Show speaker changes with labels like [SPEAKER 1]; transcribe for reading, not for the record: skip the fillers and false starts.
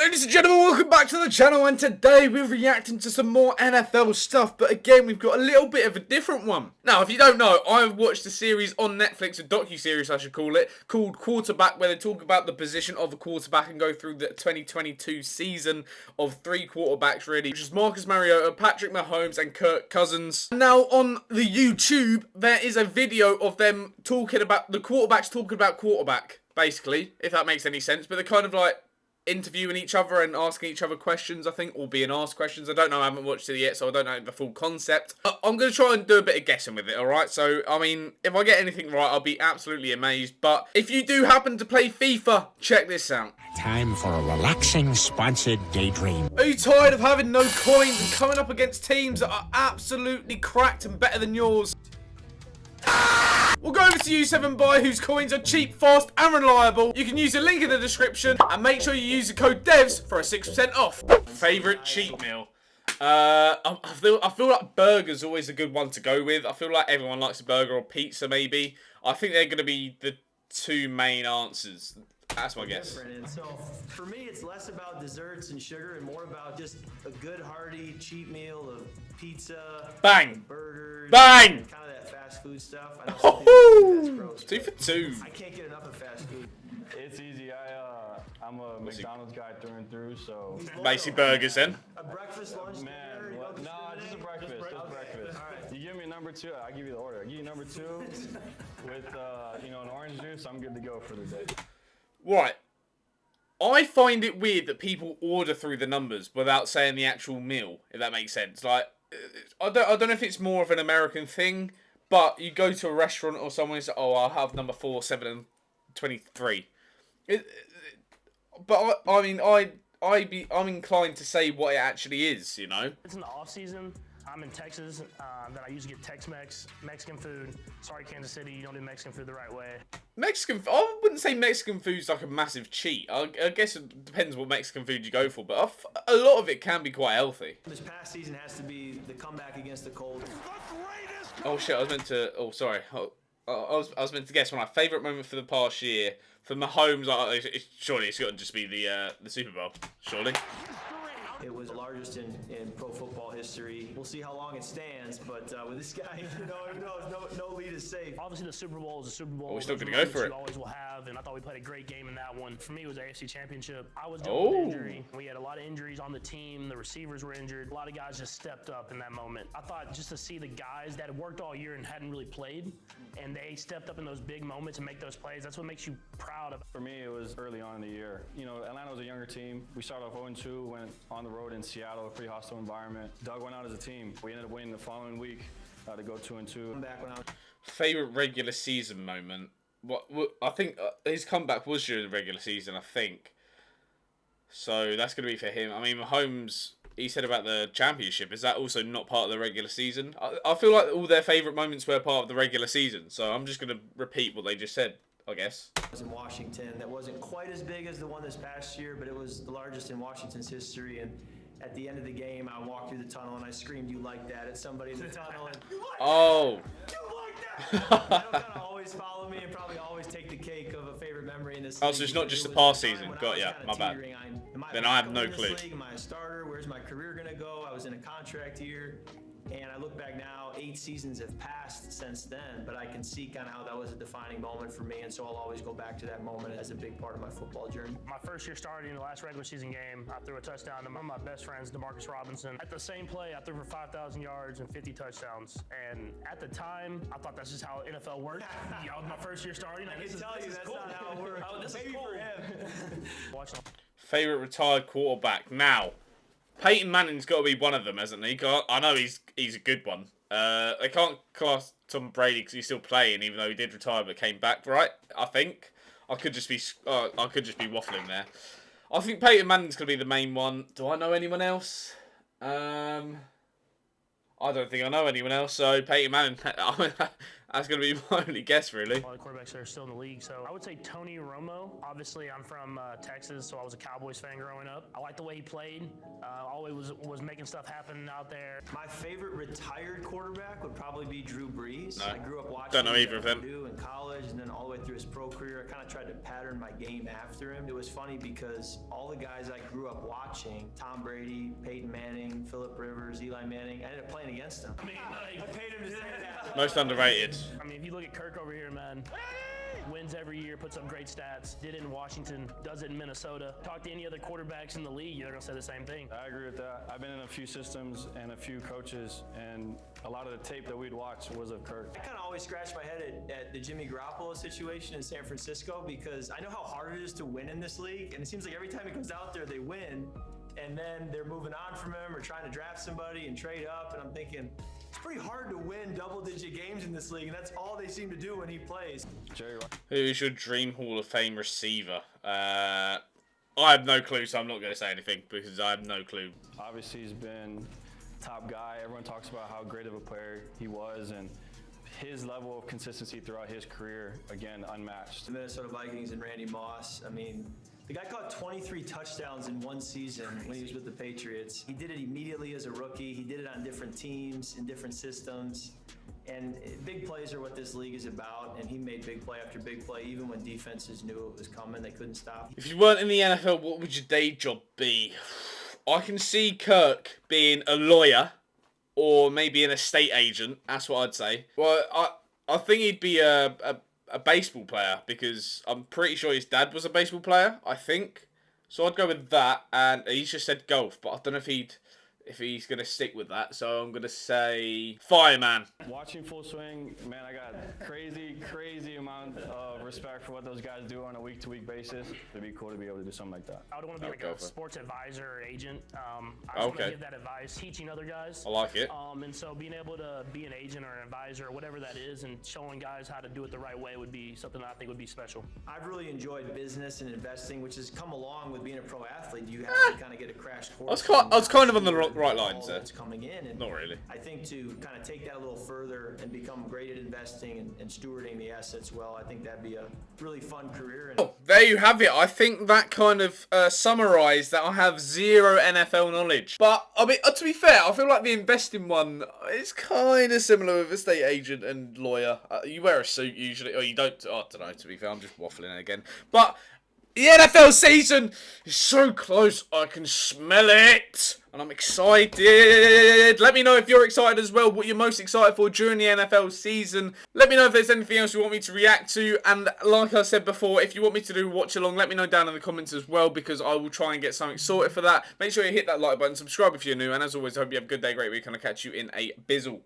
[SPEAKER 1] Ladies and gentlemen, welcome back to the channel, and today we're reacting to some more NFL stuff, but again, we've got a little bit of a different one. Now, if you don't know, I've watched a series on Netflix, a docu-series I should call it, called Quarterback, where they talk about the position of a quarterback and go through the 2022 season of 3 quarterbacks, really, which is Marcus Mariota, Patrick Mahomes, and Kirk Cousins. Now, on the YouTube, there is a video of them talking about, the quarterbacks talking about quarterback, basically, if that makes any sense, but they're kind of like interviewing each other and asking each other questions, I think, or being asked questions. I don't know, I haven't watched it yet, so I don't know the full concept. I'm going to try and do a bit of guessing with it, alright? So, I mean, if I get anything right, I'll be absolutely amazed. But if you do happen to play FIFA, check this out.
[SPEAKER 2] Time for a relaxing, sponsored daydream.
[SPEAKER 1] Are you tired of having no coins and coming up against teams that are absolutely cracked and better than yours? We'll go over to U7Buy, whose coins are cheap, fast, and reliable. You can use the link in the description, and make sure you use the code DEVS for a 6% off. Favourite cheat meal? I feel like burger's always a good one to go with. I feel like everyone likes a burger or pizza, maybe. I think they're going to be the two main answers. That's my guess.
[SPEAKER 3] And so for me, it's less about desserts and sugar and more about just a good, hearty, cheap meal of pizza,
[SPEAKER 1] bang,
[SPEAKER 3] burgers,
[SPEAKER 1] bang,
[SPEAKER 3] kind of that fast food stuff. I know some people think that's gross,
[SPEAKER 1] 2 for 2.
[SPEAKER 3] I can't get enough of fast food.
[SPEAKER 4] It's easy. I'm a McDonald's guy through and through, so
[SPEAKER 1] Basically burgers then.
[SPEAKER 3] A breakfast, lunch,
[SPEAKER 4] man,
[SPEAKER 3] dinner, you don't
[SPEAKER 4] nah, just a breakfast. Just breakfast.
[SPEAKER 3] All right.
[SPEAKER 4] You give me number 2, I give you the order. I give you number 2 with an orange juice. I'm good to go for the day.
[SPEAKER 1] Right. I find it weird that people order through the numbers without saying the actual meal, if that makes sense. Like, I don't know if it's more of an American thing, but you go to a restaurant or someone and say, oh, I'll have number 4, 7, and 23. But I mean, I'm inclined to say what it actually is, you know?
[SPEAKER 5] It's in the off season. I'm in Texas, then I usually get Tex-Mex, Mexican food. Sorry, Kansas City, you don't do Mexican food the right way.
[SPEAKER 1] I wouldn't say Mexican food's like a massive cheat. I guess it depends what Mexican food you go for, but a lot of it can be quite healthy.
[SPEAKER 3] This past season has to be the comeback against the Colts.
[SPEAKER 1] Oh shit, I was meant to, oh sorry. I was meant to guess my favourite moment for the past year. For Mahomes, surely it's got to just be the Super Bowl, surely.
[SPEAKER 3] It was the largest in pro football history. We'll see how long it stands, but with this guy, who knows? No lead is safe.
[SPEAKER 5] Obviously, the Super Bowl is a Super Bowl.
[SPEAKER 1] We're still going to go for it.
[SPEAKER 5] You always will have, and I thought we played a great game in that one. For me, it was the AFC Championship. I was dealing with injury. We had a lot of injuries on the team. The receivers were injured. A lot of guys just stepped up in that moment. I thought just to see the guys that had worked all year and hadn't really played, and they stepped up in those big moments and make those plays, that's what makes you proud of.
[SPEAKER 4] For me, it was early on in the year. Atlanta was a younger team. We started off 0-2, went on the road in Seattle, a pretty hostile environment. Doug went out as a team. We ended up winning the following week to go 2-2.
[SPEAKER 1] Favorite regular season moment? I think his comeback was during the regular season, I think. So that's going to be for him. I mean, Mahomes, he said about the championship. Is that also not part of the regular season? I feel like all their favourite moments were part of the regular season. So I'm just going to repeat what they just said, I guess.
[SPEAKER 3] Was in Washington. That wasn't quite as big as the one this past year, but it was the largest in Washington's history. And at the end of the game, I walked through the tunnel and I screamed, "You like that?" at somebody in the tunnel. And, "You like
[SPEAKER 1] oh.
[SPEAKER 3] that? You like that?" That'll kind of always follow me and probably always take the cake of a favorite memory in this league.
[SPEAKER 1] Oh, so it's not just the past season. Got ya. My bad. Then I have no clue.
[SPEAKER 3] Am I a starter? Where's my career going to go? I was in a contract year. And I look back now, 8 seasons have passed since then, but I can see kind of how that was a defining moment for me, and so I'll always go back to that moment as a big part of my football journey.
[SPEAKER 5] My first year starting the last regular season game, I threw a touchdown to one of my best friends, Demarcus Robinson. At the same play, I threw for 5,000 yards and 50 touchdowns. And at the time, I thought that's just how NFL worked. That was my first year starting.
[SPEAKER 3] I can tell you that's not how it works.
[SPEAKER 5] Oh, this
[SPEAKER 3] Maybe
[SPEAKER 5] is cool.
[SPEAKER 3] for him.
[SPEAKER 1] Favorite retired quarterback? Now, Peyton Manning's got to be one of them, hasn't he? I know he's a good one. They can't class Tom Brady because he's still playing, even though he did retire but came back, right? I think I could just be waffling there. I think Peyton Manning's gonna be the main one. Do I know anyone else? I don't think I know anyone else. So Peyton Manning, That's going to be my only guess, really.
[SPEAKER 5] All the quarterbacks that are still in the league. So I would say Tony Romo. Obviously, I'm from Texas, so I was a Cowboys fan growing up. I liked the way he played. Always was making stuff happen out there.
[SPEAKER 3] My favorite retired quarterback would probably be Drew Brees.
[SPEAKER 1] No.
[SPEAKER 3] I grew up watching
[SPEAKER 1] Don't know either of them.
[SPEAKER 3] Purdue in college, and then all the way through his pro career. I kind of tried to pattern my game after him. It was funny because all the guys I grew up watching, Tom Brady, Peyton Manning, Phillip Rivers, Eli Manning, I ended up playing against them. I paid him to say that.
[SPEAKER 1] Most underrated.
[SPEAKER 5] I mean, if you look at Kirk over here, man, wins every year, puts up great stats, did it in Washington, does it in Minnesota. Talk to any other quarterbacks in the league, they're going to say the same thing.
[SPEAKER 4] I agree with that. I've been in a few systems and a few coaches, and a lot of the tape that we'd watch was of Kirk.
[SPEAKER 3] I kind of always scratch my head at the Jimmy Garoppolo situation in San Francisco because I know how hard it is to win in this league, and it seems like every time he comes out there, they win, and then they're moving on from him or trying to draft somebody and trade up, and I'm thinking, it's pretty hard to win double-digit games in this league, and that's all they seem to do when he plays.
[SPEAKER 4] Jerry,
[SPEAKER 1] Who is your dream Hall of Fame receiver? I have no clue, so I'm not going to say anything because I have no clue.
[SPEAKER 4] obviously, he's been top guy. Everyone talks about how great of a player he was, and his level of consistency throughout his career, again, unmatched.
[SPEAKER 3] The Minnesota Vikings and Randy Moss, I mean, the guy caught 23 touchdowns in one season when he was with the Patriots. He did it immediately as a rookie. He did it on different teams, in different systems. And big plays are what this league is about, and he made big play after big play. Even when defenses knew it was coming, they couldn't stop.
[SPEAKER 1] If you weren't in the NFL, what would your day job be? I can see Kirk being a lawyer or maybe an estate agent. That's what I'd say. Well, I think he'd be a baseball player because I'm pretty sure his dad was a baseball player, I think. So I'd go with that, and he's just said golf, but I don't know if he's going to stick with that. So I'm going to say fireman.
[SPEAKER 4] Watching Full Swing, man, I got crazy amount of respect for what those guys do on a week-to-week basis. It'd be cool to be able to do something like that.
[SPEAKER 5] I would want to be like
[SPEAKER 1] go
[SPEAKER 5] a
[SPEAKER 1] for it.
[SPEAKER 5] sports advisor or agent. I just want to give that advice, teaching other guys.
[SPEAKER 1] I like it.
[SPEAKER 5] And so being able to be an agent or an advisor or whatever that is and showing guys how to do it the right way would be something that I think would be special.
[SPEAKER 3] I've really enjoyed business and investing, which has come along with being a pro athlete. You have to kind of get a crash course.
[SPEAKER 1] I was kind of on the right lines there.
[SPEAKER 3] That's coming in, and
[SPEAKER 1] Not really.
[SPEAKER 3] I think to kind of take that a little further and become great at investing and stewarding the assets well, I think that'd be a really fun career. And
[SPEAKER 1] There you have it. I think that kind of summarised that I have zero NFL knowledge. But, I mean, to be fair, I feel like the investing one is kind of similar with estate agent and lawyer. You wear a suit usually, or you don't. I don't know, to be fair. I'm just waffling again. But the NFL season is so close. I can smell it. And I'm excited. Let me know if you're excited as well, what you're most excited for during the NFL season. Let me know if there's anything else you want me to react to. And like I said before, if you want me to do watch along, let me know down in the comments as well, because I will try and get something sorted for that. Make sure you hit that like button, subscribe if you're new. And as always, I hope you have a good day, great week, and I'll catch you in a bizzle.